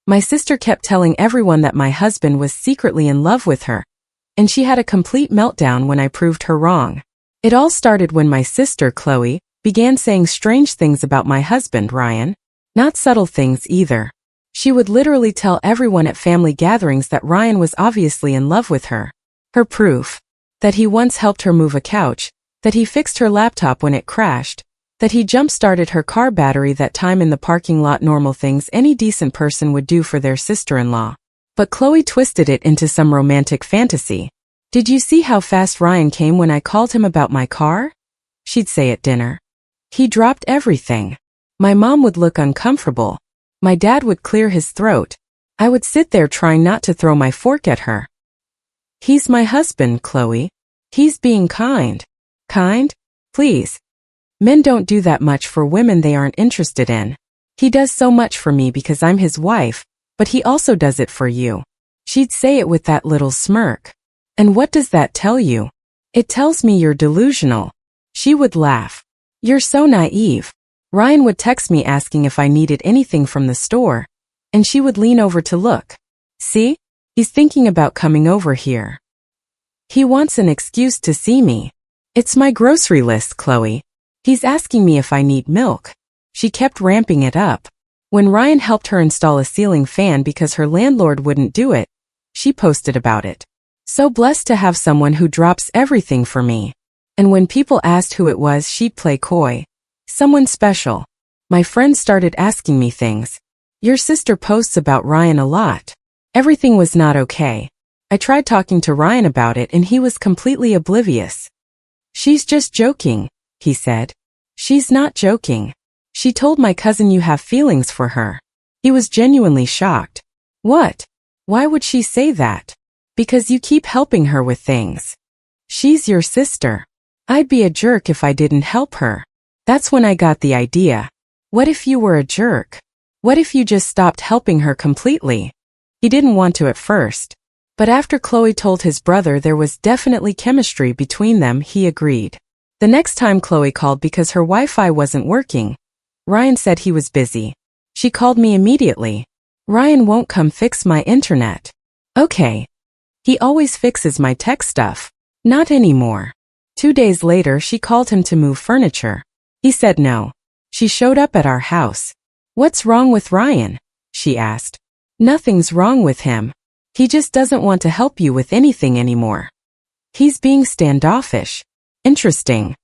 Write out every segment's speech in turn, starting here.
My sister kept telling everyone that my husband was secretly in love with her, and she had a complete meltdown when I proved her wrong. It all started when my sister, Chloe, began saying strange things about my husband, Ryan. Not subtle things either. She would literally tell everyone at family gatherings that Ryan was obviously in love with her. Her proof: that he once helped her move a couch, that he fixed her laptop when it crashed, that he jump-started her car battery that time in the parking lot. Normal things any decent person would do for their sister-in-law. But Chloe twisted it into some romantic fantasy. "Did you see how fast Ryan came when I called him about my car?" she'd say at dinner. "He dropped everything." My mom would look uncomfortable. My dad would clear his throat. I would sit there trying not to throw my fork at her. "He's my husband, Chloe. He's being kind." Kind? Please. Men don't do that much for women they aren't interested in. "He does so much for me because I'm his wife, but he also does it for you." She'd say it with that little smirk. "And what does that tell you?" "It tells me you're delusional." She would laugh. "You're so naive." Ryan would text me asking if I needed anything from the store, and she would lean over to look. "See? He's thinking about coming over here. He wants an excuse to see me. It's my grocery list, Chloe. He's asking me if I need milk." She kept ramping it up. When Ryan helped her install a ceiling fan because her landlord wouldn't do it, she posted about it. "So blessed to have someone who drops everything for me." And when people asked who it was, she'd play coy. "Someone special." My friends started asking me things. "Your sister posts about Ryan a lot." Everything was not okay. I tried talking to Ryan about it and he was completely oblivious. "She's just joking," he said. "She's not joking. She told my cousin you have feelings for her." He was genuinely shocked. "What? Why would she say that?" "Because you keep helping her with things. She's your sister." "I'd be a jerk if I didn't help her." That's when I got the idea. What if you were a jerk? What if you just stopped helping her completely? He didn't want to at first. But after Chloe told his brother there was definitely chemistry between them, he agreed. The next time Chloe called because her Wi-Fi wasn't working, Ryan said he was busy. She called me immediately. "Ryan won't come fix my internet." "Okay. He always fixes my tech stuff." "Not anymore." 2 days later she called him to move furniture. He said no. She showed up at our house. "What's wrong with Ryan?" she asked. "Nothing's wrong with him. He just doesn't want to help you with anything anymore. He's being standoffish." "Interesting.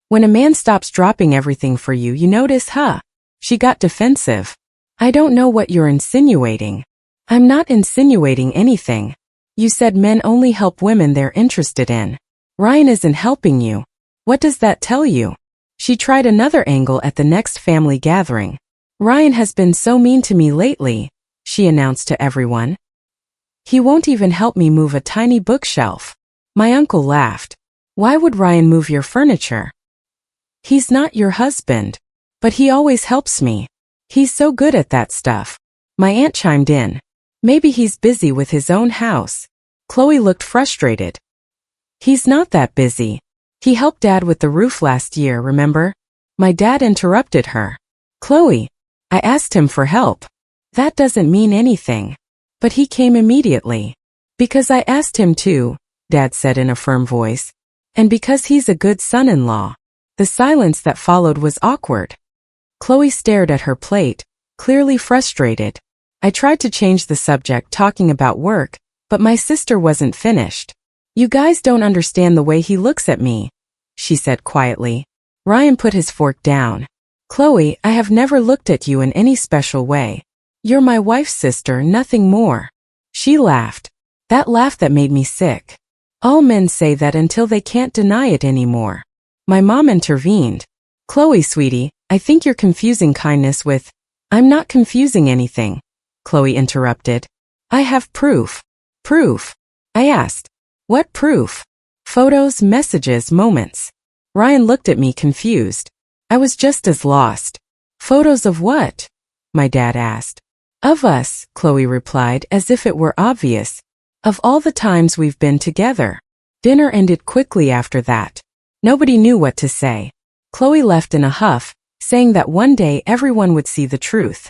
When a man stops dropping everything for you, you notice, huh?" She got defensive. "I don't know what you're insinuating." "I'm not insinuating anything. You said men only help women they're interested in. Ryan isn't helping you. What does that tell you?" She tried another angle at the next family gathering. "Ryan has been so mean to me lately," she announced to everyone. "He won't even help me move a tiny bookshelf." My uncle laughed. "Why would Ryan move your furniture?" "He's not your husband." "But he always helps me. He's so good at that stuff." My aunt chimed in. "Maybe he's busy with his own house." Chloe looked frustrated. "He's not that busy. He helped Dad with the roof last year, remember?" My dad interrupted her. "Chloe, I asked him for help." "That doesn't mean anything." "But he came immediately." "Because I asked him to," Dad said in a firm voice. "And because he's a good son-in-law." The silence that followed was awkward. Chloe stared at her plate, clearly frustrated. I tried to change the subject, talking about work, but my sister wasn't finished. "You guys don't understand the way he looks at me," she said quietly. Ryan put his fork down. "Chloe, I have never looked at you in any special way. You're my wife's sister, nothing more." She laughed. That laugh that made me sick. All men say that until they can't deny it anymore. My mom intervened. "Chloe, sweetie, I think you're confusing kindness with—" "I'm not confusing anything," Chloe interrupted. "I have proof." "Proof?" I asked. "What proof?" "Photos, messages, moments." Ryan looked at me confused. I was just as lost. "Photos of what?" my dad asked. "Of us," Chloe replied as if it were obvious. "Of all the times we've been together." Dinner ended quickly after that. Nobody knew what to say. Chloe left in a huff, saying that one day everyone would see the truth.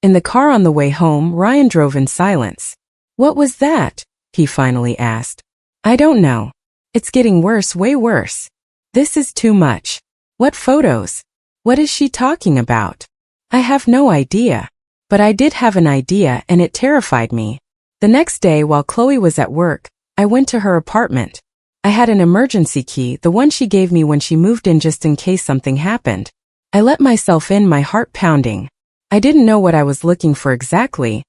In the car on the way home, Ryan drove in silence. "What was that?" he finally asked. "I don't know. It's getting worse, way worse. This is too much. What photos? What is she talking about?" I have no idea. But I did have an idea and it terrified me. The next day while Chloe was at work, I went to her apartment. I had an emergency key, the one she gave me when she moved in just in case something happened. I let myself in, my heart pounding. I didn't know what I was looking for exactly,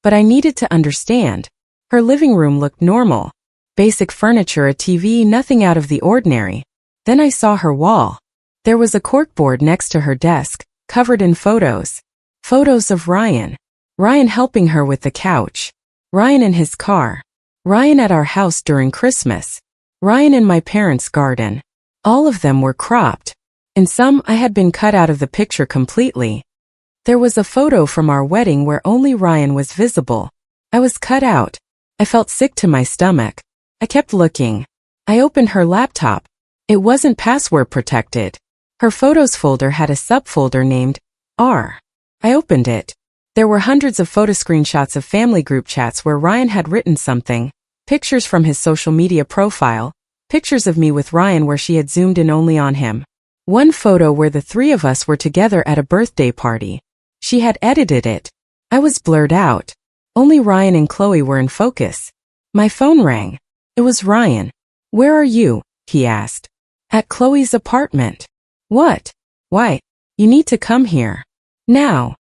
but I needed to understand. Her living room looked normal. Basic furniture, a TV, nothing out of the ordinary. Then I saw her wall. There was a corkboard next to her desk, covered in photos. Photos of Ryan. Ryan helping her with the couch. Ryan in his car. Ryan at our house during Christmas. Ryan in my parents' garden. All of them were cropped. In some, I had been cut out of the picture completely. There was a photo from our wedding where only Ryan was visible. I was cut out. I felt sick to my stomach. I kept looking. I opened her laptop. It wasn't password protected. Her photos folder had a subfolder named R. I opened it. There were hundreds of photo screenshots of family group chats where Ryan had written something, pictures from his social media profile, pictures of me with Ryan where she had zoomed in only on him. One photo where the three of us were together at a birthday party. She had edited it. I was blurred out. Only Ryan and Chloe were in focus. My phone rang. It was Ryan. "Where are you?" he asked. "At Chloe's apartment." "What? Why? You need to come here. Now."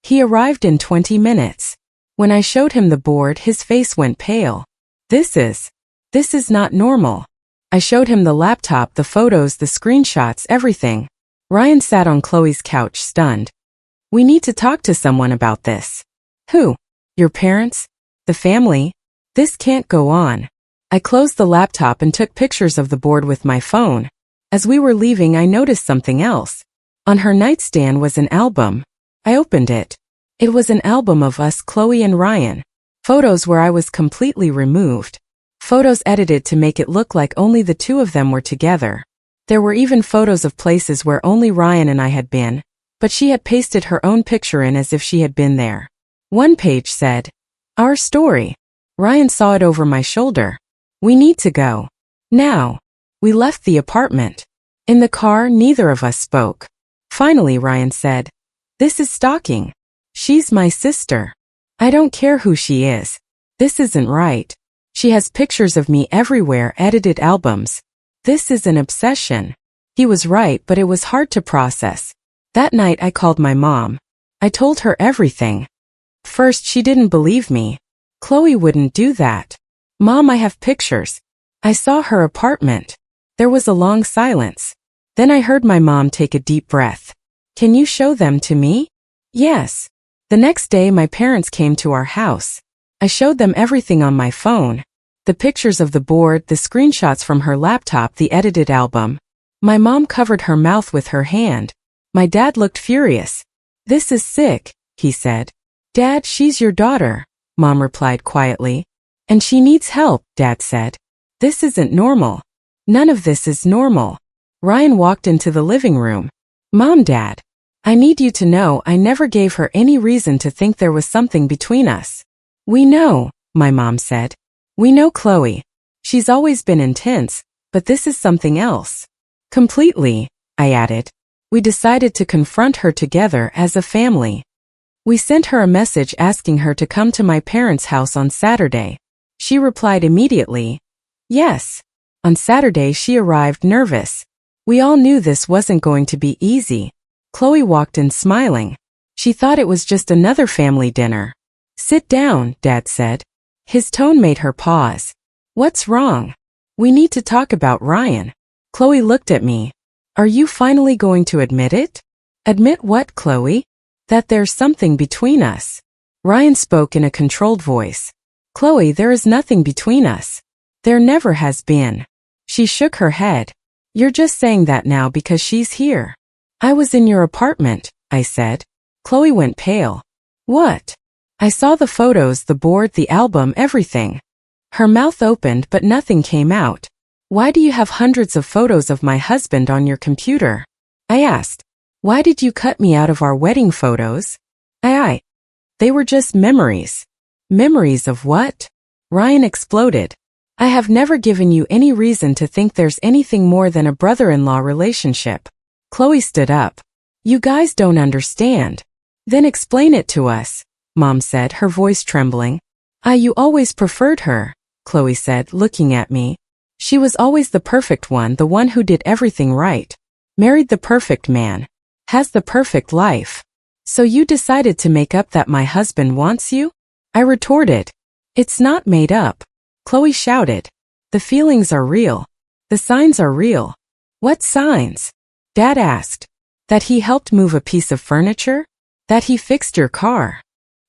He arrived in 20 minutes. When I showed him the board, his face went pale. This is not normal. I showed him the laptop, the photos, the screenshots, everything. Ryan sat on Chloe's couch, stunned. "We need to talk to someone about this." "Who? Your parents? The family? This can't go on." I closed the laptop and took pictures of the board with my phone. As we were leaving, I noticed something else. On her nightstand was an album. I opened it. It was an album of us, Chloe and Ryan. Photos where I was completely removed. Photos edited to make it look like only the two of them were together. There were even photos of places where only Ryan and I had been, but she had pasted her own picture in as if she had been there. One page said, "Our story." Ryan saw it over my shoulder. "We need to go. Now." We left the apartment. In the car, neither of us spoke. Finally, Ryan said, "This is stalking. She's my sister. I don't care who she is. This isn't right. She has pictures of me everywhere, edited albums. This is an obsession." He was right, but it was hard to process. That night I called my mom. I told her everything. First, she didn't believe me. "Chloe wouldn't do that." "Mom, I have pictures. I saw her apartment." There was a long silence. Then I heard my mom take a deep breath. "Can you show them to me?" "Yes." The next day my parents came to our house. I showed them everything on my phone. The pictures of the board, the screenshots from her laptop, the edited album. My mom covered her mouth with her hand. My dad looked furious. "This is sick," he said. "Dad, she's your daughter," Mom replied quietly. "And she needs help," Dad said. "This isn't normal. None of this is normal." Ryan walked into the living room. "Mom, Dad, I need you to know I never gave her any reason to think there was something between us." "We know," my mom said. "We know Chloe. She's always been intense, but this is something else." "Completely," I added. We decided to confront her together as a family. We sent her a message asking her to come to my parents' house on Saturday. She replied immediately, "Yes." On Saturday she arrived nervous. We all knew this wasn't going to be easy. Chloe walked in smiling. She thought it was just another family dinner. "Sit down," Dad said. His tone made her pause. "What's wrong?" "We need to talk about Ryan." Chloe looked at me. "Are you finally going to admit it?" "Admit what, Chloe?" "That there's something between us." Ryan spoke in a controlled voice. "Chloe, there is nothing between us. There never has been." She shook her head. "You're just saying that now because she's here." "I was in your apartment," I said. Chloe went pale. "What?" "I saw the photos, the board, the album, everything." Her mouth opened but nothing came out. "Why do you have hundreds of photos of my husband on your computer?" I asked. "Why did you cut me out of our wedding photos?" I. They were just memories. Memories of what? Ryan exploded. I have never given you any reason to think there's anything more than a brother-in-law relationship. Chloe stood up. You guys don't understand. Then explain it to us, Mom said, her voice trembling. You always preferred her, Chloe said, looking at me. She was always the perfect one, the one who did everything right. Married the perfect man. Has the perfect life. So you decided to make up that my husband wants you? I retorted. It's not made up. Chloe shouted. The feelings are real. The signs are real. What signs? Dad asked. That he helped move a piece of furniture? That he fixed your car?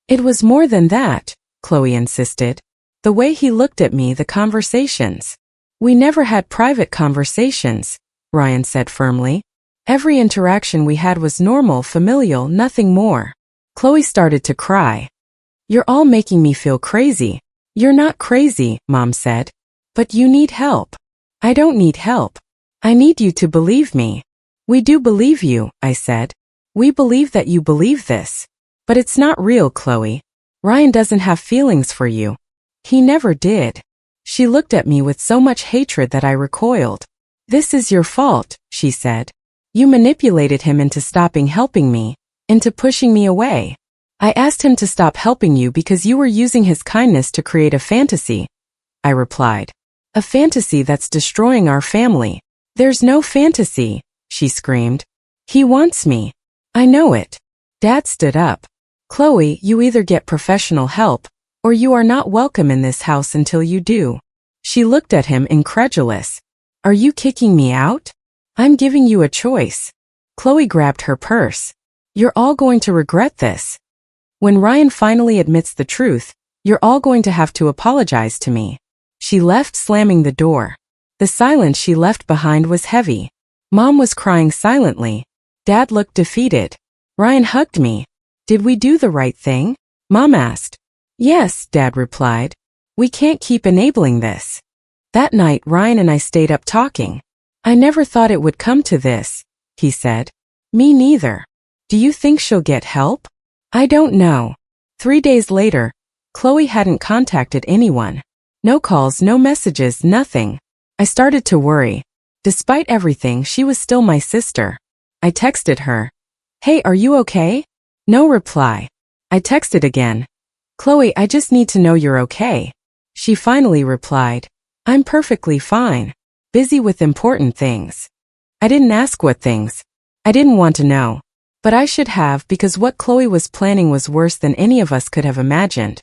It was more than that, Chloe insisted. The way he looked at me, the conversations. We never had private conversations, Ryan said firmly. Every interaction we had was normal, familial, nothing more. Chloe started to cry. You're all making me feel crazy. You're not crazy, Mom said. But you need help. I don't need help. I need you to believe me. We do believe you, I said. We believe that you believe this. But it's not real, Chloe. Ryan doesn't have feelings for you. He never did. She looked at me with so much hatred that I recoiled. This is your fault, she said. You manipulated him into stopping helping me, into pushing me away. I asked him to stop helping you because you were using his kindness to create a fantasy, I replied. A fantasy that's destroying our family. There's no fantasy, she screamed. He wants me. I know it. Dad stood up. Chloe, you either get professional help, or you are not welcome in this house until you do. She looked at him incredulous. Are you kicking me out? I'm giving you a choice. Chloe grabbed her purse. You're all going to regret this. When Ryan finally admits the truth, you're all going to have to apologize to me. She left, slamming the door. The silence she left behind was heavy. Mom was crying silently. Dad looked defeated. Ryan hugged me. Did we do the right thing? Mom asked. Yes, Dad replied. We can't keep enabling this. That night, Ryan and I stayed up talking. I never thought it would come to this, he said. Me neither. Do you think she'll get help? I don't know. 3 days later, Chloe hadn't contacted anyone. No calls, no messages, nothing. I started to worry. Despite everything, she was still my sister. I texted her. Hey, are you okay? No reply. I texted again. Chloe, I just need to know you're okay. She finally replied. I'm perfectly fine. Busy with important things. I didn't ask what things. I didn't want to know. But I should have, because what Chloe was planning was worse than any of us could have imagined.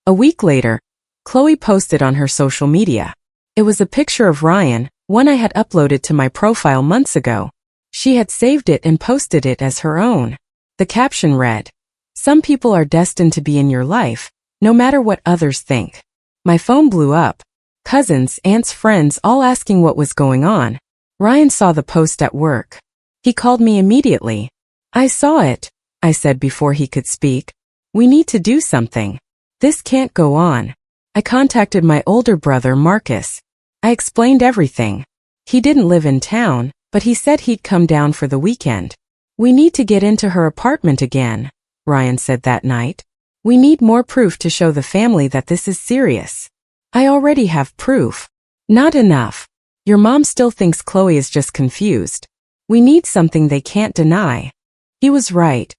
A week later, Chloe posted on her social media. It was a picture of Ryan, one I had uploaded to my profile months ago. She had saved it and posted it as her own. The caption read, Some people are destined to be in your life, no matter what others think. My phone blew up. Cousins, aunts, friends all asking what was going on. Ryan saw the post at work. He called me immediately. I saw it, I said before he could speak. We need to do something. This can't go on. I contacted my older brother, Marcus. I explained everything. He didn't live in town, but he said he'd come down for the weekend. We need to get into her apartment again, Ryan said that night. We need more proof to show the family that this is serious. I already have proof. Not enough. Your mom still thinks Chloe is just confused. We need something they can't deny. He was right.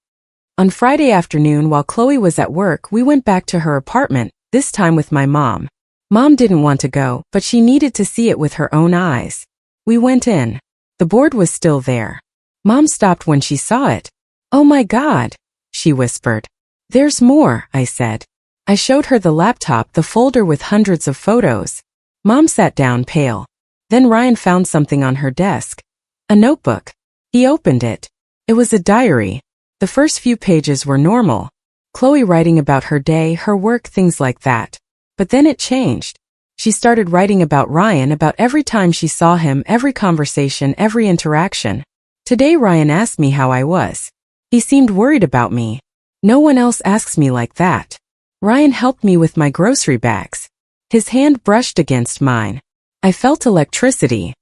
On Friday afternoon, while Chloe was at work, we went back to her apartment, this time with my mom. Mom didn't want to go, but she needed to see it with her own eyes. We went in. The board was still there. Mom stopped when she saw it. Oh my God, she whispered. There's more, I said. I showed her the laptop, the folder with hundreds of photos. Mom sat down pale. Then Ryan found something on her desk. A notebook. He opened it. It was a diary. The first few pages were normal. Chloe writing about her day, her work, things like that. But then it changed. She started writing about Ryan, about every time she saw him, every conversation, every interaction. Today Ryan asked me how I was. He seemed worried about me. No one else asks me like that. Ryan helped me with my grocery bags. His hand brushed against mine. I felt electricity.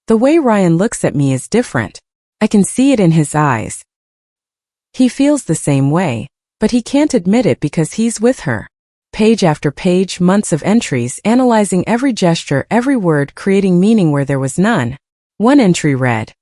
The way Ryan looks at me is different. I can see it in his eyes. He feels the same way, But he can't admit it because he's with her. Page after page, months of entries, analyzing every gesture, every word, creating meaning where there was none. One entry read,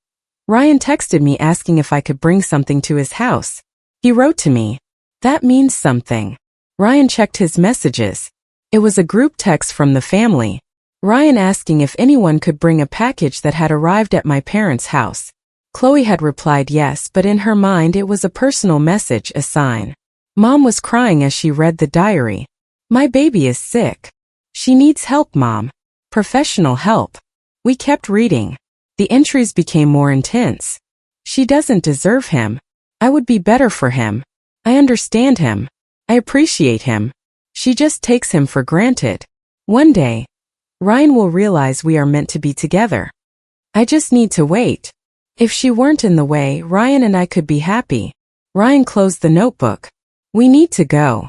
Ryan texted me asking if I could bring something to his house. He wrote to me. That means something. Ryan checked his messages. It was a group text from the family. Ryan asking if anyone could bring a package that had arrived at my parents' house. Chloe had replied yes, but in her mind it was a personal message, a sign. Mom was crying as she read the diary. My baby is sick. She needs help, Mom. Professional help. We kept reading. The entries became more intense. She doesn't deserve him. I would be better for him. I understand him. I appreciate him. She just takes him for granted. One day, Ryan will realize we are meant to be together. I just need to wait. If she weren't in the way, Ryan and I could be happy. Ryan closed the notebook. We need to go.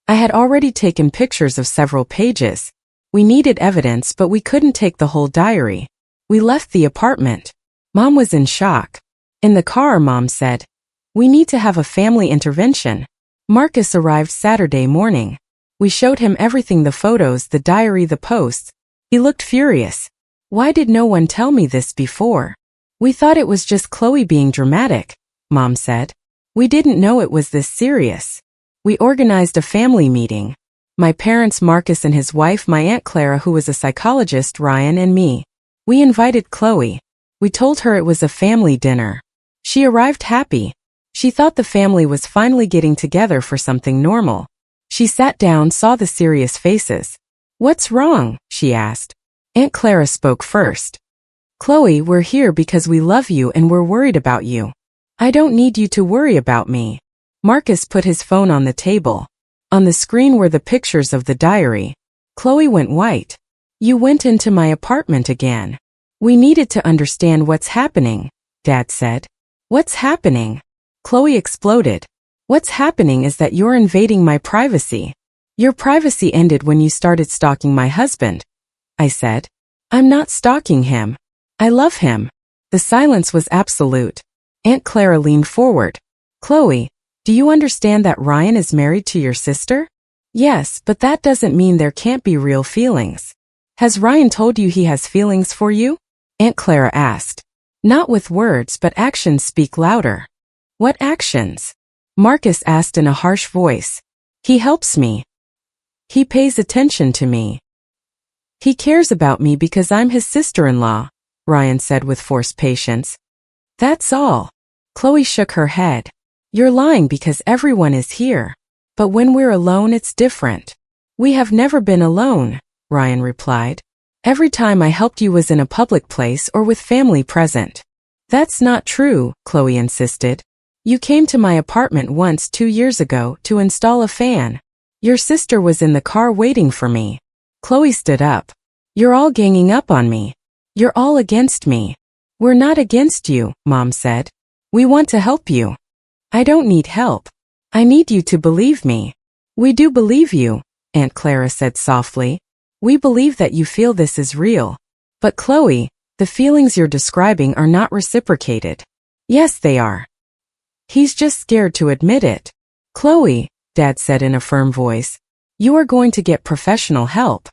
I had already taken pictures of several pages. We needed evidence, but we couldn't take the whole diary. We left the apartment. Mom was in shock. In the car, Mom said, we need to have a family intervention. Marcus arrived Saturday morning. We showed him everything, the photos, the diary, the posts. He looked furious. Why did no one tell me this before? We thought it was just Chloe being dramatic, Mom said. We didn't know it was this serious. We organized a family meeting. My parents, Marcus and his wife, my Aunt Clara who was a psychologist, Ryan and me. We invited Chloe. We told her it was a family dinner. She arrived happy. She thought the family was finally getting together for something normal. She sat down, saw the serious faces. What's wrong? She asked. Aunt Clara spoke first. Chloe, we're here because we love you and we're worried about you. I don't need you to worry about me. Marcus put his phone on the table. On the screen were the pictures of the diary. Chloe went white. You went into my apartment again. We needed to understand what's happening, Dad said. What's happening? Chloe exploded. What's happening is that you're invading my privacy. Your privacy ended when you started stalking my husband. I said. I'm not stalking him. I love him. The silence was absolute. Aunt Clara leaned forward. Chloe, do you understand that Ryan is married to your sister? Yes, but that doesn't mean there can't be real feelings. Has Ryan told you he has feelings for you? Aunt Clara asked. Not with words, but actions speak louder. What actions? Marcus asked in a harsh voice. He helps me. He pays attention to me. He cares about me because I'm his sister-in-law, Ryan said with forced patience. That's all. Chloe shook her head. You're lying because everyone is here. But when we're alone, it's different. We have never been alone, Ryan replied. Every time I helped you was in a public place or with family present. That's not true, Chloe insisted. You came to my apartment once 2 years ago to install a fan. Your sister was in the car waiting for me. Chloe stood up. You're all ganging up on me. You're all against me. We're not against you, Mom said. We want to help you. I don't need help. I need you to believe me. We do believe you, Aunt Clara said softly. We believe that you feel this is real. But Chloe, the feelings you're describing are not reciprocated. Yes, they are. He's just scared to admit it. Chloe, Dad said in a firm voice, you are going to get professional help.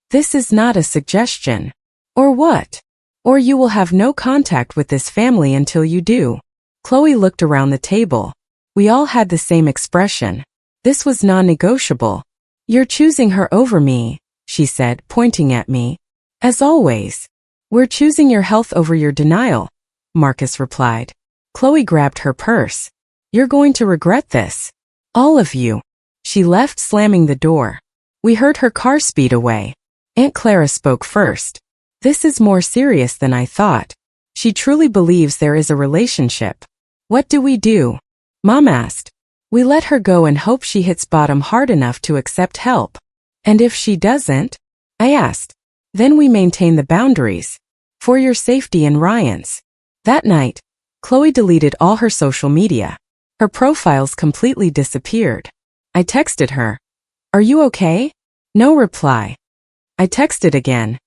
This is not a suggestion. Or what? Or you will have no contact with this family until you do. Chloe looked around the table. We all had the same expression. This was non-negotiable. You're choosing her over me, she said, pointing at me. As always. We're choosing your health over your denial, Marcus replied. Chloe grabbed her purse. You're going to regret this. All of you. She left, slamming the door. We heard her car speed away. Aunt Clara spoke first. This is more serious than I thought. She truly believes there is a relationship. What do we do? Mom asked. We let her go and hope she hits bottom hard enough to accept help. And if she doesn't? I asked. Then we maintain the boundaries. For your safety and Ryan's. That night, Chloe deleted all her social media. Her profiles completely disappeared. I texted her. Are you okay? No reply. I texted again.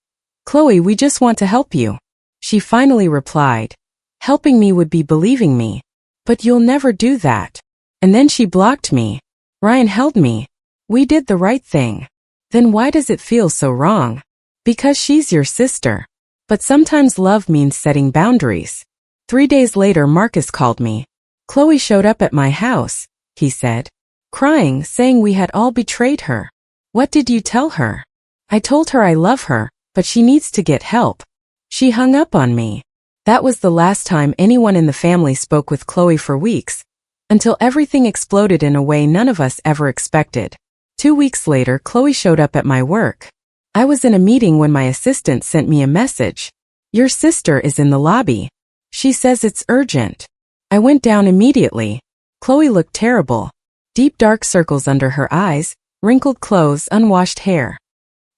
Chloe, we just want to help you. She finally replied. Helping me would be believing me. But you'll never do that. And then she blocked me. Ryan held me. We did the right thing. Then why does it feel so wrong? Because she's your sister. But sometimes love means setting boundaries. 3 days later, Marcus called me. Chloe showed up at my house, he said, crying, saying we had all betrayed her. What did you tell her? I told her I love her, but she needs to get help. She hung up on me. That was the last time anyone in the family spoke with Chloe for weeks, until everything exploded in a way none of us ever expected. 2 weeks later, Chloe showed up at my work. I was in a meeting when my assistant sent me a message. Your sister is in the lobby. She says it's urgent. I went down immediately. Chloe looked terrible. Deep dark circles under her eyes, wrinkled clothes, unwashed hair.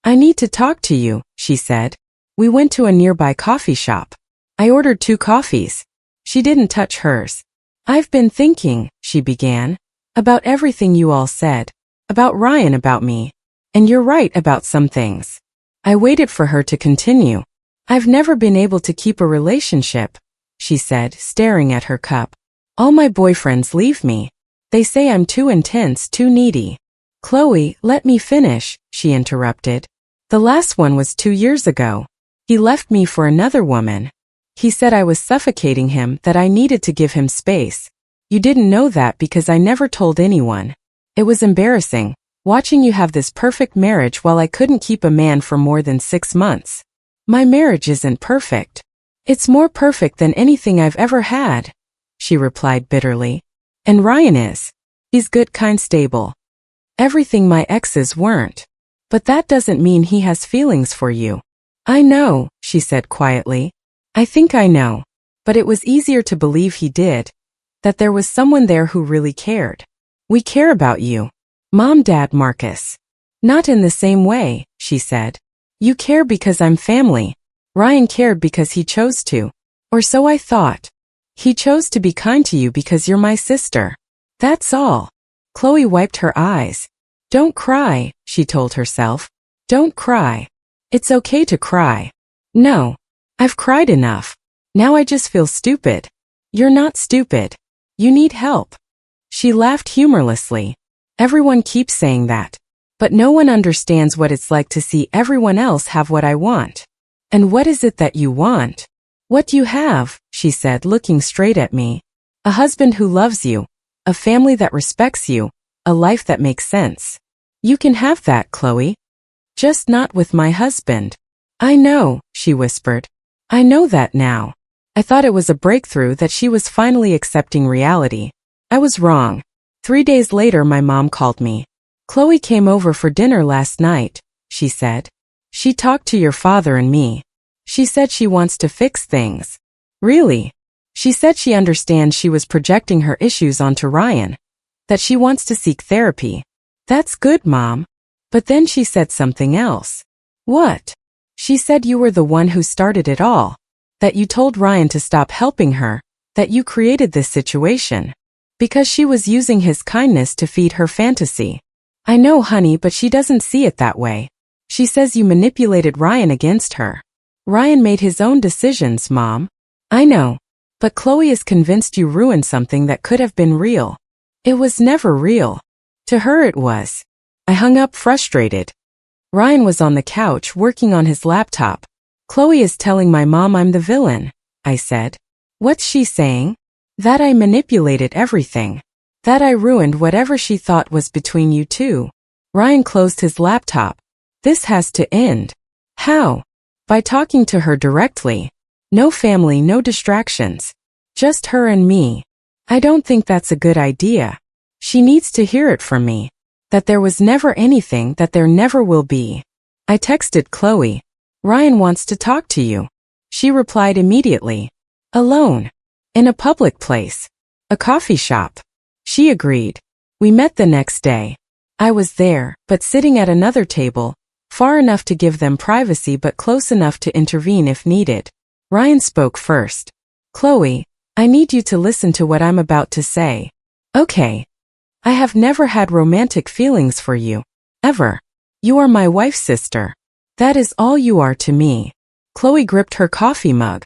I need to talk to you, she said. We went to a nearby coffee shop. I ordered 2 coffees. She didn't touch hers. I've been thinking, she began, about everything you all said. About Ryan, about me. And you're right about some things. I waited for her to continue. I've never been able to keep a relationship, she said, staring at her cup. All my boyfriends leave me. They say I'm too intense, too needy. Chloe, let me finish, she interrupted. The last one was 2 years ago. He left me for another woman. He said I was suffocating him, that I needed to give him space. You didn't know that because I never told anyone. It was embarrassing, watching you have this perfect marriage while I couldn't keep a man for more than 6 months. My marriage isn't perfect. It's more perfect than anything I've ever had, she replied bitterly. And Ryan is. He's good, kind, stable. Everything my exes weren't. But that doesn't mean he has feelings for you. I know, she said quietly. I think I know. But it was easier to believe he did. That there was someone there who really cared. We care about you. Mom, Dad, Marcus. Not in the same way, she said. You care because I'm family. Ryan cared because he chose to. Or so I thought. He chose to be kind to you because you're my sister. That's all. Chloe wiped her eyes. Don't cry, she told herself. Don't cry. It's okay to cry. No. I've cried enough. Now I just feel stupid. You're not stupid. You need help. She laughed humorlessly. Everyone keeps saying that. But no one understands what it's like to see everyone else have what I want. And what is it that you want? What do you have? She said, looking straight at me. A husband who loves you. A family that respects you. A life that makes sense. You can have that, Chloe. Just not with my husband. I know, she whispered. I know that now. I thought it was a breakthrough, that she was finally accepting reality. I was wrong. 3 days later, my mom called me. Chloe came over for dinner last night, she said. She talked to your father and me. She said she wants to fix things. Really? She said she understands she was projecting her issues onto Ryan. That she wants to seek therapy. That's good, Mom. But then she said something else. What? She said you were the one who started it all. That you told Ryan to stop helping her. That you created this situation. Because she was using his kindness to feed her fantasy. I know, honey, but she doesn't see it that way. She says you manipulated Ryan against her. Ryan made his own decisions, Mom. I know. But Chloe is convinced you ruined something that could have been real. It was never real. To her it was. I hung up frustrated. Ryan was on the couch working on his laptop. Chloe is telling my mom I'm the villain, I said. What's she saying? That I manipulated everything. That I ruined whatever she thought was between you two. Ryan closed his laptop. This has to end. How? By talking to her directly. No family, no distractions. Just her and me. I don't think that's a good idea. She needs to hear it from me. That there was never anything, that there never will be. I texted Chloe. Ryan wants to talk to you. She replied immediately. Alone. In a public place. A coffee shop. She agreed. We met the next day. I was there, but sitting at another table, far enough to give them privacy but close enough to intervene if needed. Ryan spoke first. Chloe, I need you to listen to what I'm about to say. Okay. I have never had romantic feelings for you. Ever. You are my wife's sister. That is all you are to me. Chloe gripped her coffee mug.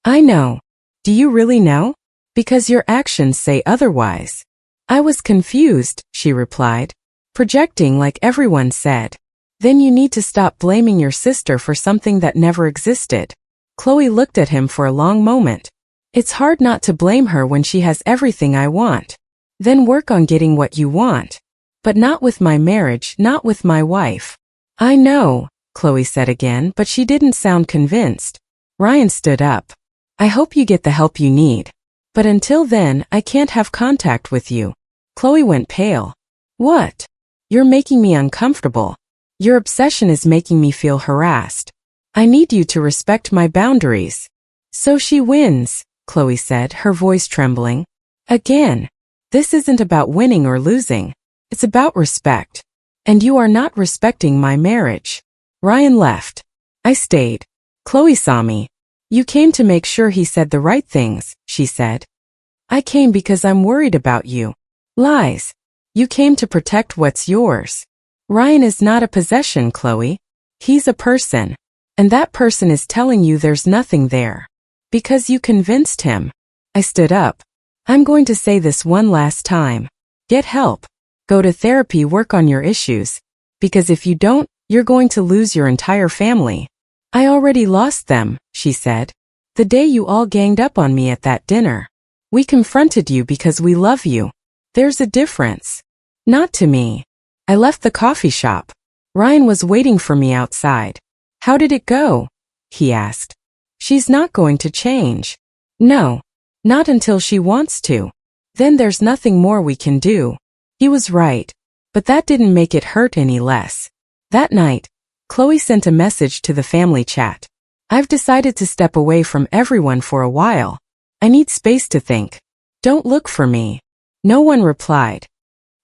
I know. Do you really know? Because your actions say otherwise. I was confused, she replied, projecting like everyone said. Then you need to stop blaming your sister for something that never existed. Chloe looked at him for a long moment. It's hard not to blame her when she has everything I want. Then work on getting what you want. But not with my marriage, not with my wife. I know, Chloe said again, but she didn't sound convinced. Ryan stood up. I hope you get the help you need. But until then, I can't have contact with you. Chloe went pale. What? You're making me uncomfortable. Your obsession is making me feel harassed. I need you to respect my boundaries. So she wins, Chloe said, her voice trembling. Again. This isn't about winning or losing. It's about respect. And you are not respecting my marriage. Ryan left. I stayed. Chloe saw me. You came to make sure he said the right things, she said. I came because I'm worried about you. Lies. You came to protect what's yours. Ryan is not a possession, Chloe. He's a person. And that person is telling you there's nothing there. Because you convinced him. I stood up. I'm going to say this one last time. Get help. Go to therapy, work on your issues. Because if you don't, you're going to lose your entire family. I already lost them, she said. The day you all ganged up on me at that dinner. We confronted you because we love you. There's a difference. Not to me. I left the coffee shop. Ryan was waiting for me outside. How did it go? He asked. She's not going to change. No. Not until she wants to. Then there's nothing more we can do. He was right. But that didn't make it hurt any less. That night, Chloe sent a message to the family chat. I've decided to step away from everyone for a while. I need space to think. Don't look for me. No one replied.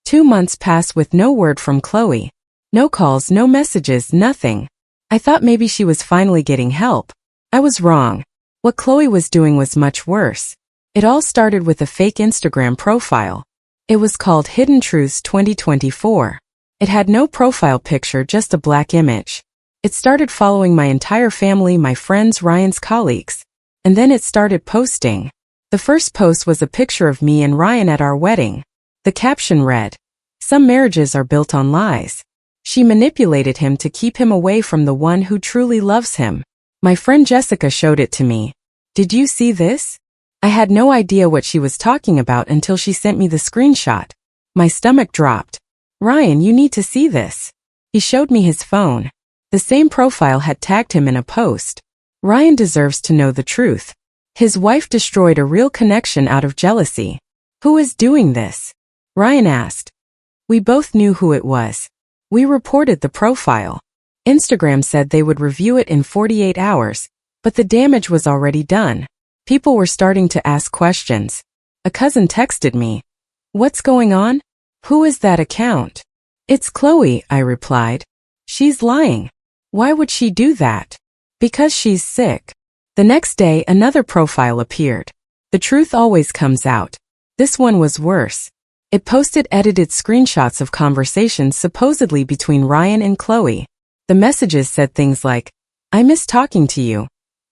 2 months passed with no word from Chloe. No calls, no messages, nothing. I thought maybe she was finally getting help. I was wrong. What Chloe was doing was much worse. It all started with a fake Instagram profile. It was called Hidden Truths 2024. It had no profile picture, just a black image. It started following my entire family, my friends, Ryan's colleagues. And then it started posting. The first post was a picture of me and Ryan at our wedding. The caption read, "Some marriages are built on lies." She manipulated him to keep him away from the one who truly loves him. My friend Jessica showed it to me. Did you see this? I had no idea what she was talking about until she sent me the screenshot. My stomach dropped. Ryan, you need to see this. He showed me his phone. The same profile had tagged him in a post. Ryan deserves to know the truth. His wife destroyed a real connection out of jealousy. Who is doing this? Ryan asked. We both knew who it was. We reported the profile. Instagram said they would review it in 48 hours, but the damage was already done. People were starting to ask questions. A cousin texted me. What's going on? Who is that account? It's Chloe, I replied. She's lying. Why would she do that? Because she's sick. The next day, another profile appeared. The truth always comes out. This one was worse. It posted edited screenshots of conversations supposedly between Ryan and Chloe. The messages said things like, I miss talking to you.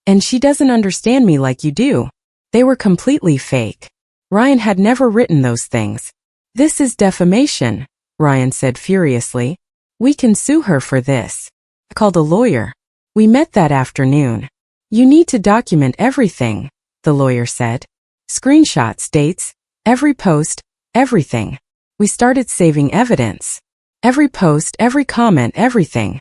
And she doesn't understand me like you do. They were completely fake. Ryan had never written those things. This is defamation, Ryan said furiously. We can sue her for this. I called a lawyer. We met that afternoon. You need to document everything, the lawyer said. Screenshots, dates, every post, everything. We started saving evidence. Every post, every comment, everything.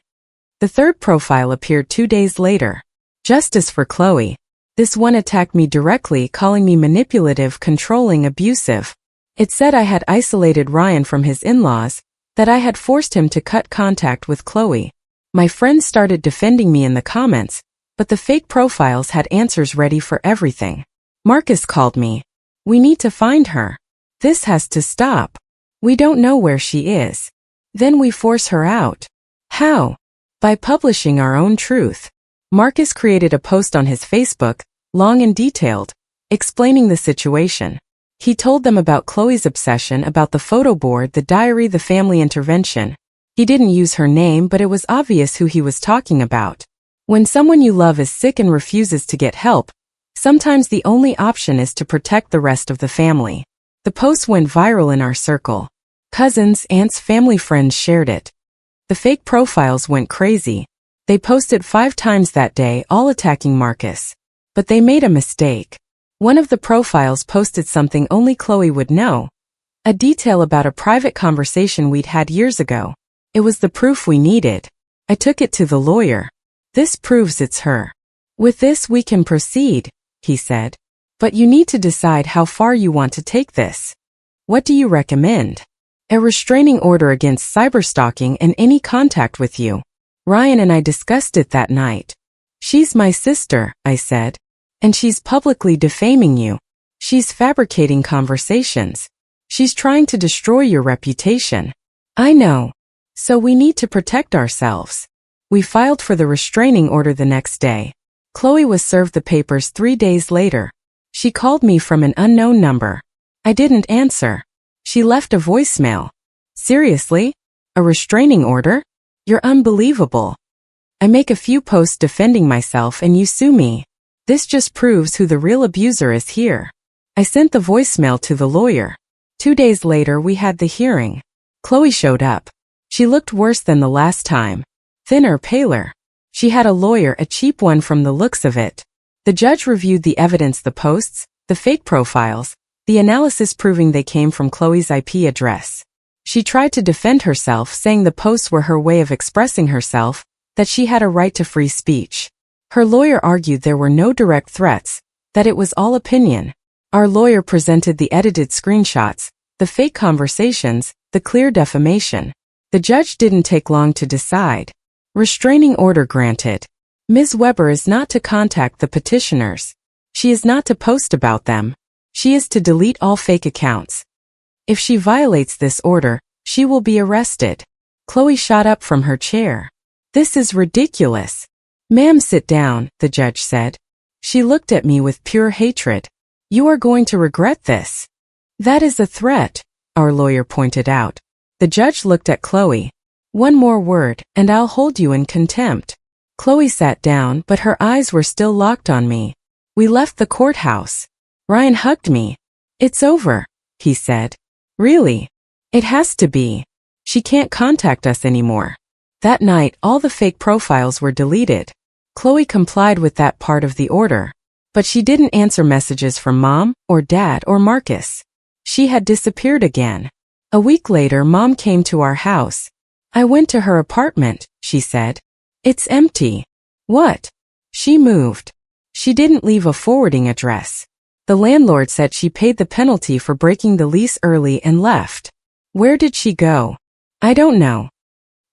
The third profile appeared 2 days later. Justice for Chloe. This one attacked me directly, calling me manipulative, controlling, abusive. It said I had isolated Ryan from his in-laws, that I had forced him to cut contact with Chloe. My friends started defending me in the comments, but the fake profiles had answers ready for everything. Marcus called me. We need to find her. This has to stop. We don't know where she is. Then we force her out. How? By publishing our own truth. Marcus created a post on his Facebook, long and detailed, explaining the situation. He told them about Chloe's obsession, about the photo board, the diary, the family intervention. He didn't use her name, but it was obvious who he was talking about. When someone you love is sick and refuses to get help, sometimes the only option is to protect the rest of the family. The post went viral in our circle. Cousins, aunts, family friends shared it. The fake profiles went crazy. They posted 5 times that day, all attacking Marcus. But they made a mistake. One of the profiles posted something only Chloe would know. A detail about a private conversation we'd had years ago. It was the proof we needed. I took it to the lawyer. This proves it's her. With this we can proceed, he said. But you need to decide how far you want to take this. What do you recommend? A restraining order against cyberstalking and any contact with you. Ryan and I discussed it that night. She's my sister, I said. And she's publicly defaming you. She's fabricating conversations. She's trying to destroy your reputation. I know. So we need to protect ourselves. We filed for the restraining order the next day. Chloe was served the papers 3 days later. She called me from an unknown number. I didn't answer. She left a voicemail. Seriously? A restraining order? You're unbelievable. I make a few posts defending myself and you sue me. This just proves who the real abuser is here. I sent the voicemail to the lawyer. 2 days later we had the hearing. Chloe showed up. She looked worse than the last time. Thinner, paler. She had a lawyer, a cheap one from the looks of it. The judge reviewed the evidence, the posts, the fake profiles, the analysis proving they came from Chloe's IP address. She tried to defend herself, saying the posts were her way of expressing herself, that she had a right to free speech. Her lawyer argued there were no direct threats, that it was all opinion. Our lawyer presented the edited screenshots, the fake conversations, the clear defamation. The judge didn't take long to decide. Restraining order granted. Ms. Weber is not to contact the petitioners. She is not to post about them. She is to delete all fake accounts. If she violates this order, she will be arrested. Chloe shot up from her chair. This is ridiculous. Ma'am, sit down, the judge said. She looked at me with pure hatred. You are going to regret this. That is a threat, our lawyer pointed out. The judge looked at Chloe. One more word, and I'll hold you in contempt. Chloe sat down, but her eyes were still locked on me. We left the courthouse. Ryan hugged me. It's over, he said. Really? It has to be. She can't contact us anymore. That night, all the fake profiles were deleted. Chloe complied with that part of the order. But she didn't answer messages from Mom, or Dad, or Marcus. She had disappeared again. A week later, Mom came to our house. I went to her apartment, she said. It's empty. What? She moved. She didn't leave a forwarding address. The landlord said she paid the penalty for breaking the lease early and left. Where did she go? I don't know.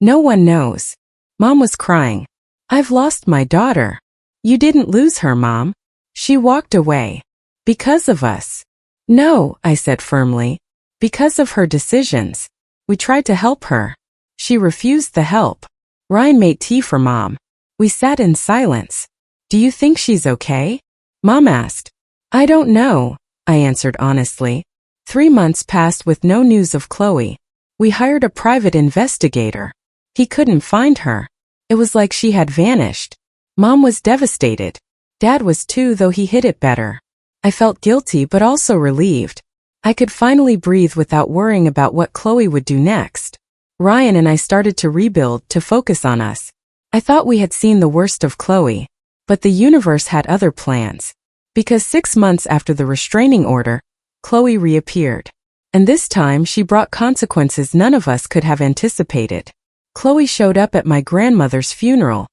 No one knows. Mom was crying. I've lost my daughter. You didn't lose her, Mom. She walked away. Because of us. No, I said firmly. Because of her decisions. We tried to help her. She refused the help. Ryan made tea for Mom. We sat in silence. Do you think she's okay? Mom asked. I don't know, I answered honestly. 3 months passed with no news of Chloe. We hired a private investigator. He couldn't find her. It was like she had vanished. Mom was devastated. Dad was too, though he hid it better. I felt guilty but also relieved. I could finally breathe without worrying about what Chloe would do next. Ryan and I started to rebuild, to focus on us. I thought we had seen the worst of Chloe. But the universe had other plans. Because 6 months after the restraining order, Chloe reappeared. And this time she brought consequences none of us could have anticipated. Chloe showed up at my grandmother's funeral.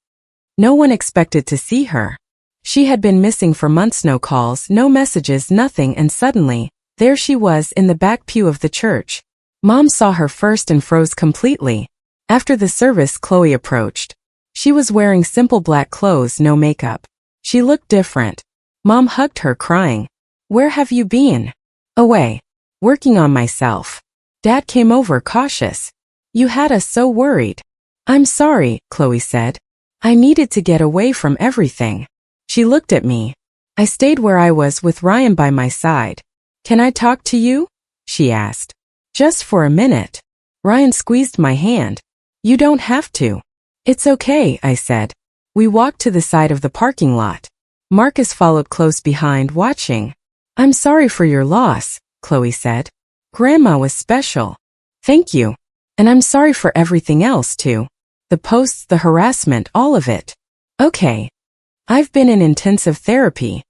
No one expected to see her. She had been missing for months, no calls, no messages, nothing, and suddenly, there she was in the back pew of the church. Mom saw her first and froze completely. After the service, Chloe approached. She was wearing simple black clothes, no makeup. She looked different. Mom hugged her, crying. Where have you been? Away. Working on myself. Dad came over, cautious. You had us so worried. I'm sorry, Chloe said. I needed to get away from everything. She looked at me. I stayed where I was with Ryan by my side. Can I talk to you? She asked. Just for a minute. Ryan squeezed my hand. You don't have to. It's okay, I said. We walked to the side of the parking lot. Marcus followed close behind, watching. I'm sorry for your loss, Chloe said. Grandma was special. Thank you. And I'm sorry for everything else too. The posts, the harassment, all of it. Okay. I've been in intensive therapy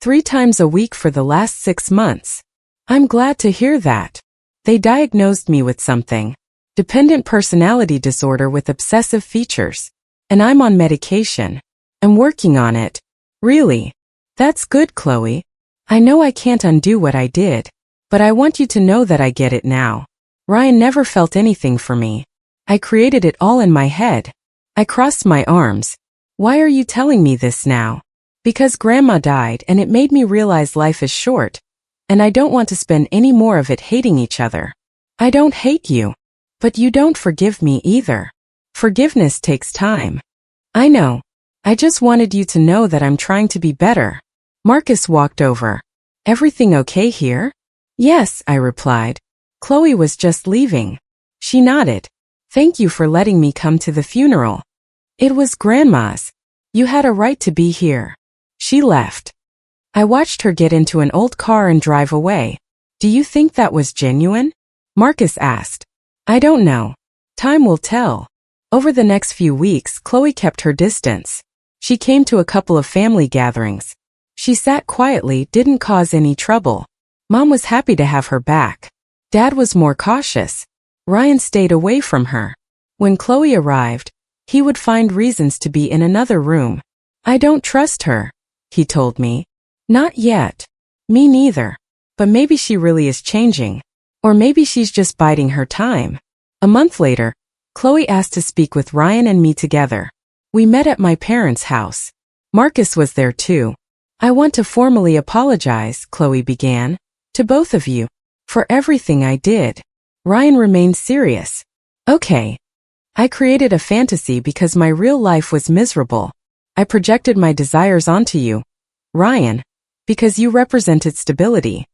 3 times a week for the last 6 months. I'm glad to hear that. They diagnosed me with something. Dependent personality disorder with obsessive features. And I'm on medication. I'm working on it. Really? That's good, Chloe. I know I can't undo what I did, but I want you to know that I get it now. Ryan never felt anything for me. I created it all in my head. I crossed my arms. Why are you telling me this now? Because Grandma died and it made me realize life is short, and I don't want to spend any more of it hating each other. I don't hate you, but you don't forgive me either. Forgiveness takes time. I know. I just wanted you to know that I'm trying to be better. Marcus walked over. Everything okay here? Yes, I replied. Chloe was just leaving. She nodded. Thank you for letting me come to the funeral. It was Grandma's. You had a right to be here. She left. I watched her get into an old car and drive away. Do you think that was genuine? Marcus asked. I don't know. Time will tell. Over the next few weeks, Chloe kept her distance. She came to a couple of family gatherings. She sat quietly, didn't cause any trouble. Mom was happy to have her back. Dad was more cautious. Ryan stayed away from her. When Chloe arrived, he would find reasons to be in another room. I don't trust her, he told me. Not yet. Me neither. But maybe she really is changing. Or maybe she's just biding her time. A month later, Chloe asked to speak with Ryan and me together. We met at my parents' house. Marcus was there too. I want to formally apologize, Chloe began, to both of you, for everything I did. Ryan remained serious. Okay. I created a fantasy because my real life was miserable. I projected my desires onto you, Ryan, because you represented stability.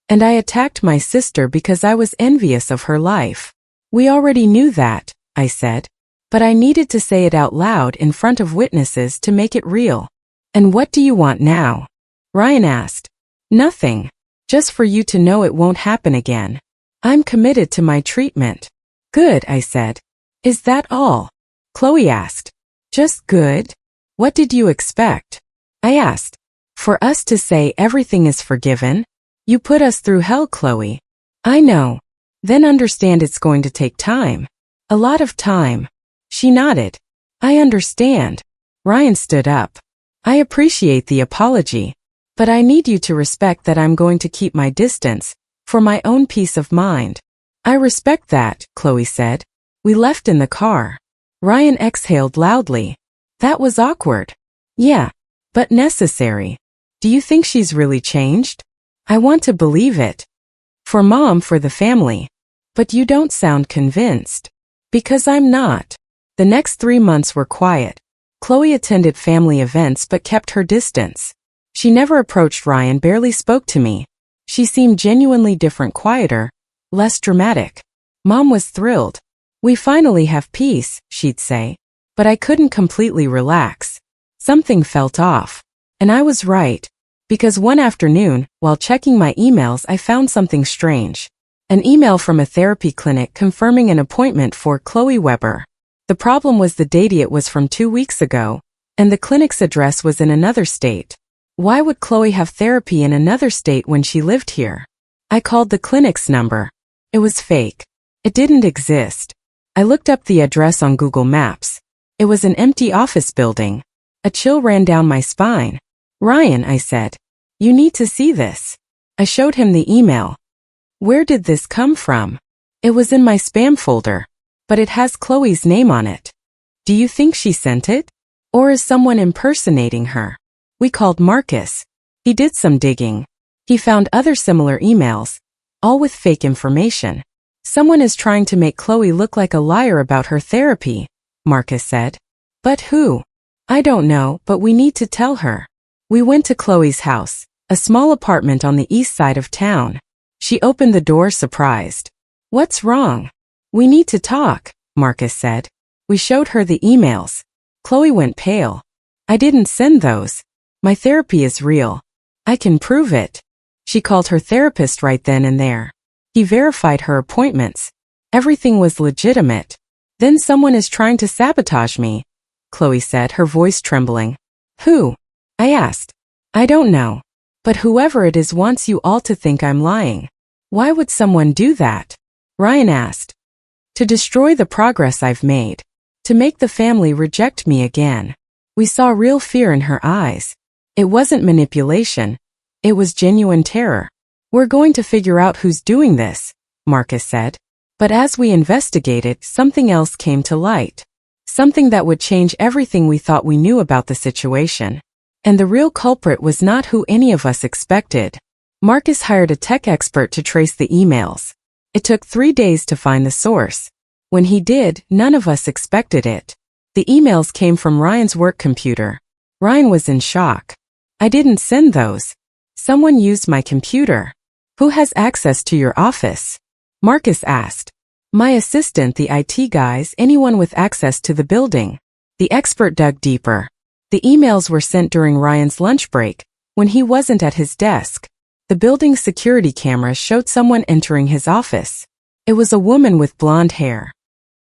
And I attacked my sister because I was envious of her life. We already knew that, I said. But I needed to say it out loud in front of witnesses to make it real. And what do you want now? Ryan asked. Nothing. Just for you to know it won't happen again. I'm committed to my treatment. Good, I said. Is that all? Chloe asked. Just good? What did you expect? I asked. For us to say everything is forgiven? You put us through hell, Chloe. I know. Then understand it's going to take time. A lot of time. She nodded. I understand. Ryan stood up. I appreciate the apology. But I need you to respect that I'm going to keep my distance, for my own peace of mind. I respect that, Chloe said. We left in the car. Ryan exhaled loudly. That was awkward. Yeah, but necessary. Do you think she's really changed? I want to believe it. For Mom, for the family. But you don't sound convinced. Because I'm not. The next 3 months were quiet. Chloe attended family events but kept her distance. She never approached Ryan, barely spoke to me. She seemed genuinely different, quieter, less dramatic. Mom was thrilled. We finally have peace, she'd say. But I couldn't completely relax. Something felt off. And I was right. Because one afternoon, while checking my emails, I found something strange. An email from a therapy clinic confirming an appointment for Chloe Weber. The problem was the date. It was from 2 weeks ago, and the clinic's address was in another state. Why would Chloe have therapy in another state when she lived here? I called the clinic's number. It was fake. It didn't exist. I looked up the address on Google Maps. It was an empty office building. A chill ran down my spine. Ryan, I said, you need to see this. I showed him the email. Where did this come from? It was in my spam folder. But it has Chloe's name on it. Do you think she sent it? Or is someone impersonating her? We called Marcus. He did some digging. He found other similar emails, all with fake information. Someone is trying to make Chloe look like a liar about her therapy, Marcus said. But who? I don't know, but we need to tell her. We went to Chloe's house, a small apartment on the east side of town. She opened the door, surprised. What's wrong? We need to talk, Marcus said. We showed her the emails. Chloe went pale. I didn't send those. My therapy is real. I can prove it. She called her therapist right then and there. He verified her appointments. Everything was legitimate. Then someone is trying to sabotage me, Chloe said, her voice trembling. Who? I asked. I don't know. But whoever it is wants you all to think I'm lying. Why would someone do that? Ryan asked. To destroy the progress I've made. To make the family reject me again. We saw real fear in her eyes. It wasn't manipulation. It was genuine terror. We're going to figure out who's doing this, Marcus said. But as we investigated, something else came to light. Something that would change everything we thought we knew about the situation. And the real culprit was not who any of us expected. Marcus hired a tech expert to trace the emails. It took 3 days to find the source. When he did, none of us expected it. The emails came from Ryan's work computer. Ryan was in shock. I didn't send those. Someone used my computer. Who has access to your office? Marcus asked. My assistant, the IT guys, anyone with access to the building. The expert dug deeper. The emails were sent during Ryan's lunch break, when he wasn't at his desk. The building's security cameras showed someone entering his office. It was a woman with blonde hair.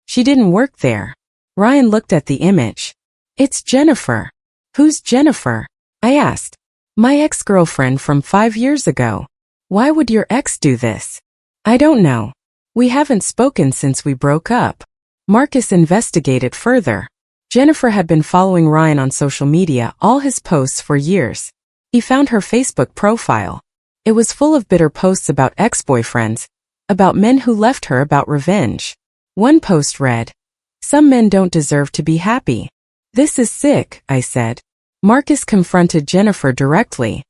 She didn't work there. Ryan looked at the image. It's Jennifer. Who's Jennifer? I asked. My ex-girlfriend from 5 years ago. Why would your ex do this? I don't know. We haven't spoken since we broke up. Marcus investigated further. Jennifer had been following Ryan on social media, all his posts for years. He found her Facebook profile. It was full of bitter posts about ex-boyfriends, about men who left her, about revenge. One post read, "Some men don't deserve to be happy." This is sick, I said. Marcus confronted Jennifer directly.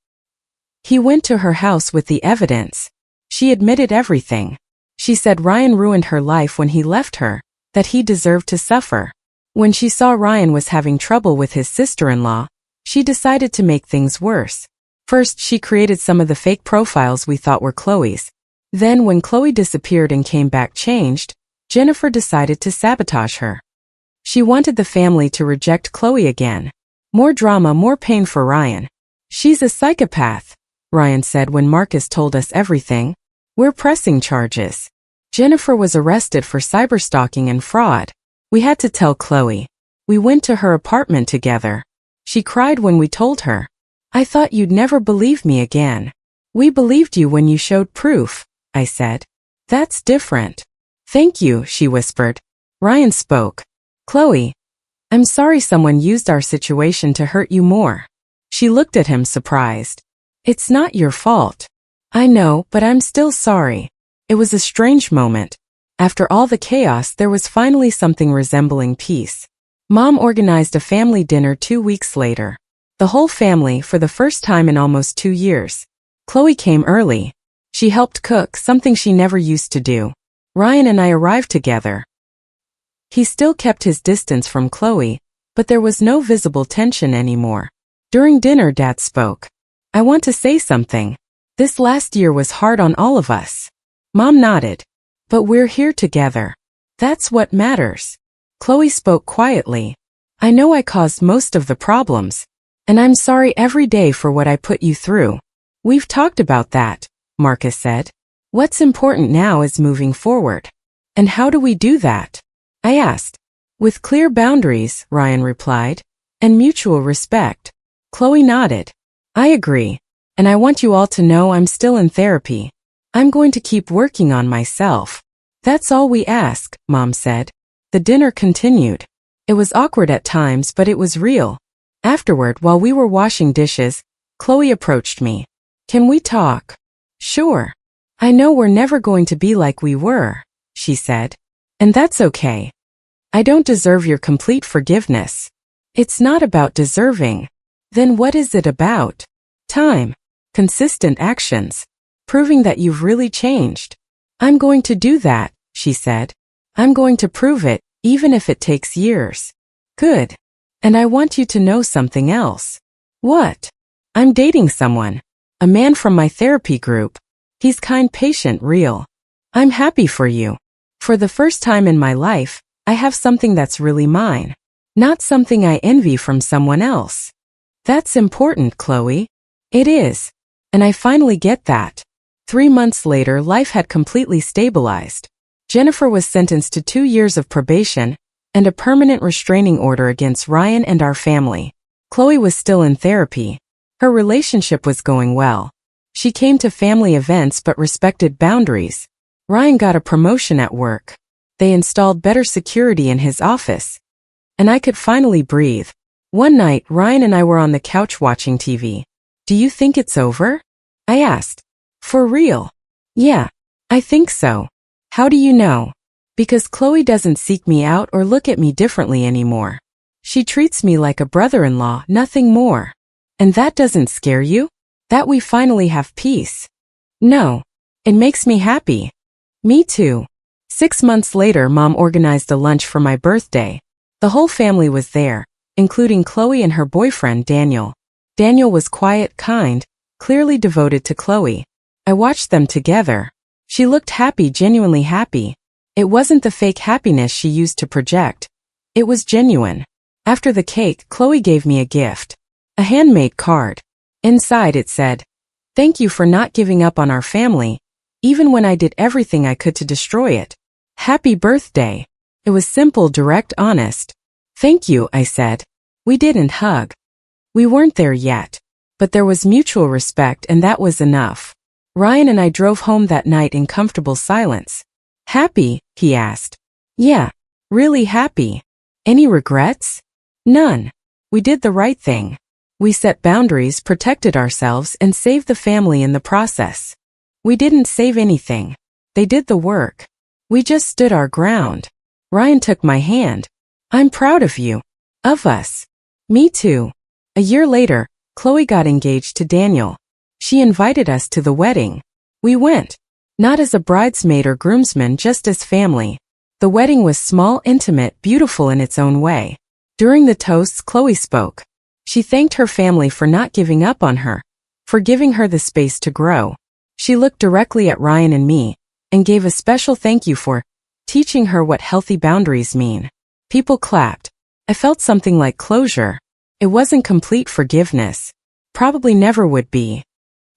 He went to her house with the evidence. She admitted everything. She said Ryan ruined her life when he left her, that he deserved to suffer. When she saw Ryan was having trouble with his sister-in-law, she decided to make things worse. First, she created some of the fake profiles we thought were Chloe's. Then, when Chloe disappeared and came back changed, Jennifer decided to sabotage her. She wanted the family to reject Chloe again. More drama, more pain for Ryan. She's a psychopath, Ryan said when Marcus told us everything. We're pressing charges. Jennifer was arrested for cyberstalking and fraud. We had to tell Chloe. We went to her apartment together. She cried when we told her. I thought you'd never believe me again. We believed you when you showed proof, I said. That's different. Thank you, she whispered. Ryan spoke. Chloe, I'm sorry someone used our situation to hurt you more. She looked at him surprised. It's not your fault. I know, but I'm still sorry. It was a strange moment. After all the chaos, there was finally something resembling peace. Mom organized a family dinner 2 weeks later. The whole family, for the first time in almost 2 years. Chloe came early. She helped cook, something she never used to do. Ryan and I arrived together. He still kept his distance from Chloe, but there was no visible tension anymore. During dinner, Dad spoke. I want to say something. This last year was hard on all of us. Mom nodded. But we're here together. That's what matters. Chloe spoke quietly. I know I caused most of the problems. And I'm sorry every day for what I put you through. We've talked about that, Marcus said. What's important now is moving forward. And how do we do that? I asked. With clear boundaries, Ryan replied. And mutual respect. Chloe nodded. I agree. And I want you all to know I'm still in therapy. I'm going to keep working on myself. That's all we ask, Mom said. The dinner continued. It was awkward at times, but it was real. Afterward, while we were washing dishes, Chloe approached me. Can we talk? Sure. I know we're never going to be like we were, she said. And that's okay. I don't deserve your complete forgiveness. It's not about deserving. Then what is it about? Time. Consistent actions. Proving that you've really changed. I'm going to do that, she said. I'm going to prove it, even if it takes years. Good. And I want you to know something else. What? I'm dating someone. A man from my therapy group. He's kind, patient, real. I'm happy for you. For the first time in my life, I have something that's really mine. Not something I envy from someone else. That's important, Chloe. It is. And I finally get that. 3 months later, life had completely stabilized. Jennifer was sentenced to 2 years of probation and a permanent restraining order against Ryan and our family. Chloe was still in therapy. Her relationship was going well. She came to family events but respected boundaries. Ryan got a promotion at work. They installed better security in his office. And I could finally breathe. One night, Ryan and I were on the couch watching TV. "Do you think it's over?" I asked. "For real?" "Yeah, I think so." "How do you know?" "Because Chloe doesn't seek me out or look at me differently anymore. She treats me like a brother-in-law, nothing more." "And that doesn't scare you? That we finally have peace?" "No. It makes me happy." "Me too." 6 months later, Mom organized a lunch for my birthday. The whole family was there, including Chloe and her boyfriend, Daniel. Daniel was quiet, kind, clearly devoted to Chloe. I watched them together. She looked happy, genuinely happy. It wasn't the fake happiness she used to project. It was genuine. After the cake, Chloe gave me a gift. A handmade card. Inside it said, "Thank you for not giving up on our family, even when I did everything I could to destroy it. Happy birthday." It was simple, direct, honest. "Thank you," I said. We didn't hug. We weren't there yet. But there was mutual respect, and that was enough. Ryan and I drove home that night in comfortable silence. "Happy?" he asked. "Yeah, really happy." "Any regrets?" "None. We did the right thing. We set boundaries, protected ourselves, and saved the family in the process. We didn't save anything. They did the work. We just stood our ground." Ryan took my hand. "I'm proud of you." "Of us." "Me too." A year later, Chloe got engaged to Daniel. She invited us to the wedding. We went. Not as a bridesmaid or groomsman, just as family. The wedding was small, intimate, beautiful in its own way. During the toasts, Chloe spoke. She thanked her family for not giving up on her, for giving her the space to grow. She looked directly at Ryan and me, and gave a special thank you for teaching her what healthy boundaries mean. People clapped. I felt something like closure. It wasn't complete forgiveness. Probably never would be.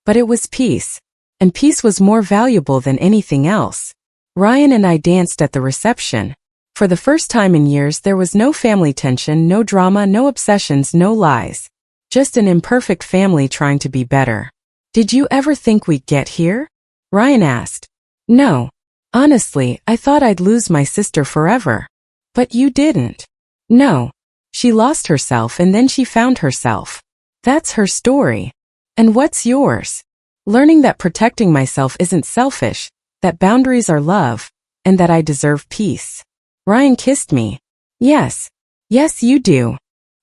But it was peace. And peace was more valuable than anything else. Ryan and I danced at the reception. For the first time in years, there was no family tension, no drama, no obsessions, no lies. Just an imperfect family trying to be better. "Did you ever think we'd get here?" Ryan asked. "No. Honestly, I thought I'd lose my sister forever." "But you didn't." "No. She lost herself and then she found herself. That's her story. And what's yours?" "Learning that protecting myself isn't selfish, that boundaries are love, and that I deserve peace." Ryan kissed me. "Yes. Yes, you do."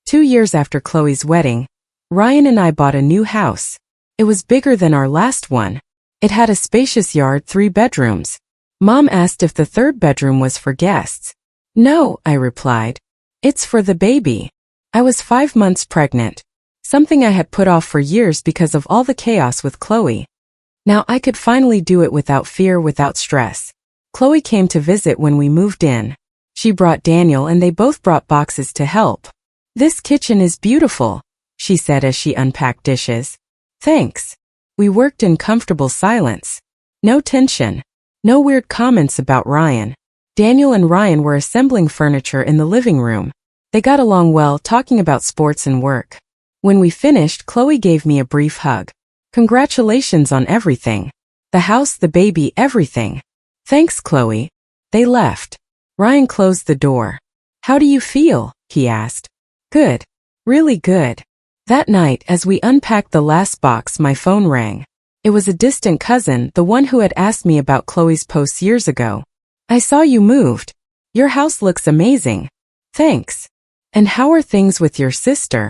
2 years after Chloe's wedding, Ryan and I bought a new house. It was bigger than our last one. It had a spacious yard, 3 bedrooms. Mom asked if the 3rd bedroom was for guests. "No," I replied. "It's for the baby." I was 5 months pregnant. Something I had put off for years because of all the chaos with Chloe. Now I could finally do it without fear, without stress. Chloe came to visit when we moved in. She brought Daniel and they both brought boxes to help. "This kitchen is beautiful," she said as she unpacked dishes. "Thanks." We worked in comfortable silence. No tension. No weird comments about Ryan. Daniel and Ryan were assembling furniture in the living room. They got along well, talking about sports and work. When we finished, Chloe gave me a brief hug. "Congratulations on everything. The house, the baby, everything." "Thanks, Chloe." They left. Ryan closed the door. "How do you feel?" he asked. "Good. Really good." That night, as we unpacked the last box, my phone rang. It was a distant cousin, the one who had asked me about Chloe's posts years ago. "I saw you moved. Your house looks amazing." "Thanks. And how are things with your sister?"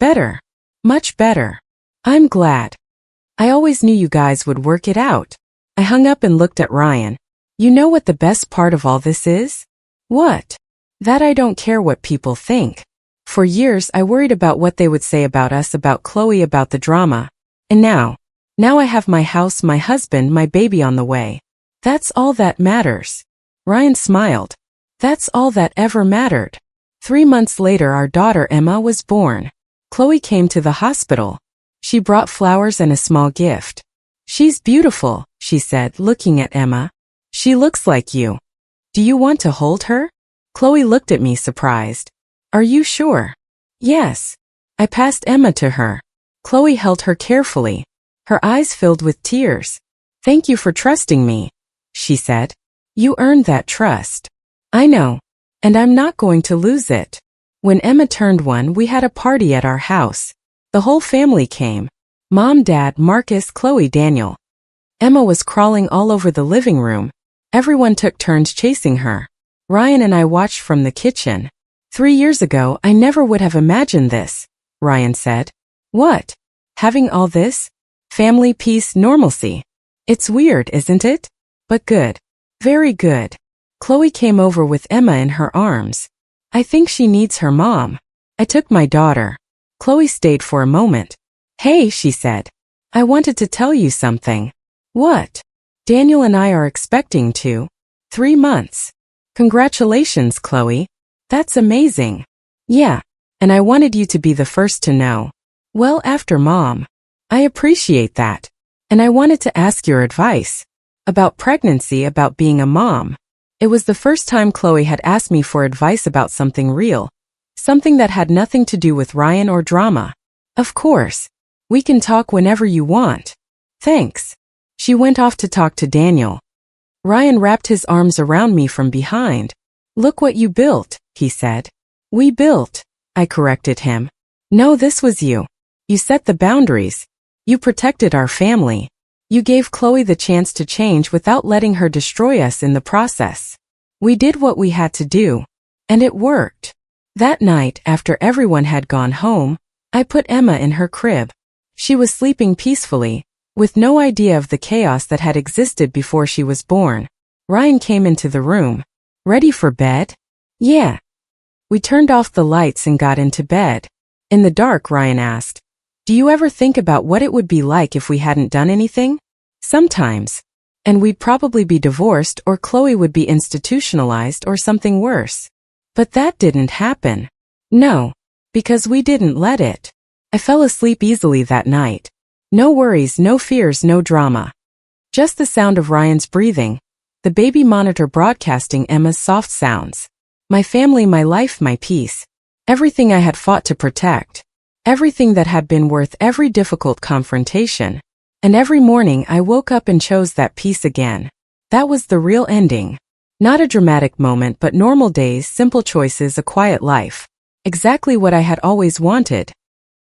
"Better. Much better." "I'm glad. I always knew you guys would work it out." I hung up and looked at Ryan. "You know what the best part of all this is?" "What?" "That I don't care what people think. For years I worried about what they would say about us, about Chloe, about the drama. And now I have my house, my husband, my baby on the way. That's all that matters." Ryan smiled. "That's all that ever mattered." 3 months later, our daughter Emma was born. Chloe came to the hospital. She brought flowers and a small gift. "She's beautiful," she said, looking at Emma. She looks like you. Do you want to hold her? Chloe looked at me surprised. Are you sure? Yes. I passed Emma to her. Chloe held her carefully. Her eyes filled with tears. Thank you for trusting me, she said. You earned that trust. I know. And I'm not going to lose it. When Emma turned 1, we had a party at our house. The whole family came. Mom, Dad, Marcus, Chloe, Daniel. Emma was crawling all over the living room. Everyone took turns chasing her. Ryan and I watched from the kitchen. 3 years ago, I never would have imagined this, Ryan said. What? Having all this? Family, peace, normalcy. It's weird, isn't it? But good. Very good. Chloe came over with Emma in her arms. I think she needs her mom. I took my daughter. Chloe stayed for a moment. Hey, she said. I wanted to tell you something. What? Daniel and I are expecting 3 months. Congratulations, Chloe. That's amazing. Yeah. And I wanted you to be the first to know. Well, after Mom. I appreciate that. And I wanted to ask your advice. About pregnancy, about being a mom. It was the first time Chloe had asked me for advice about something real. Something that had nothing to do with Ryan or drama. Of course. We can talk whenever you want. Thanks. She went off to talk to Daniel. Ryan wrapped his arms around me from behind. Look what you built, he said. We built, I corrected him. No, this was you. You set the boundaries. You protected our family. You gave Chloe the chance to change without letting her destroy us in the process. We did what we had to do. And it worked. That night, after everyone had gone home, I put Emma in her crib. She was sleeping peacefully, with no idea of the chaos that had existed before she was born. Ryan came into the room. Ready for bed? Yeah. We turned off the lights and got into bed. In the dark, Ryan asked, do you ever think about what it would be like if we hadn't done anything? Sometimes. And we'd probably be divorced, or Chloe would be institutionalized, or something worse. But that didn't happen. No. Because we didn't let it. I fell asleep easily that night. No worries, no fears, no drama. Just the sound of Ryan's breathing. The baby monitor broadcasting Emma's soft sounds. My family, my life, my peace. Everything I had fought to protect. Everything that had been worth every difficult confrontation. And every morning I woke up and chose that peace again. That was the real ending. Not a dramatic moment, but normal days, simple choices, a quiet life. Exactly what I had always wanted.